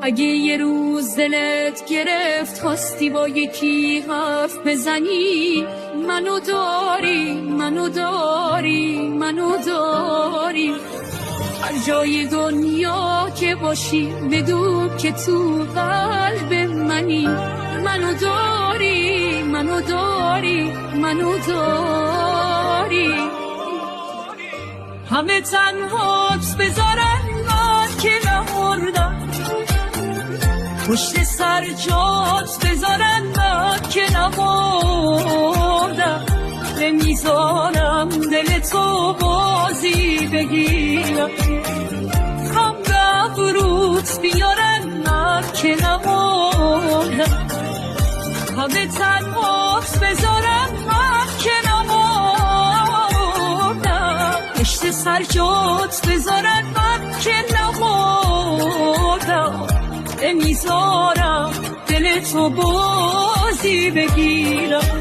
اگه یه روز دلت گرفت خواستی با یکی حرف بزنی، منو داری منو داری منو داری. هر جای دنیا که باشی بدون که تو قلب منی، منو داری منو داری منو داری. همه تنهات بذارن من که نمردم، پشت سر جات بذارن من که نمردم. نمیذارم دل تو بازی بگیرم، هم به ابروت بیارن من که نمردم. همه تنهات بذارن من که نمردم، پشت سر جات بذارن من که نمردم. نمیذارم دل تو بازی بگیرم.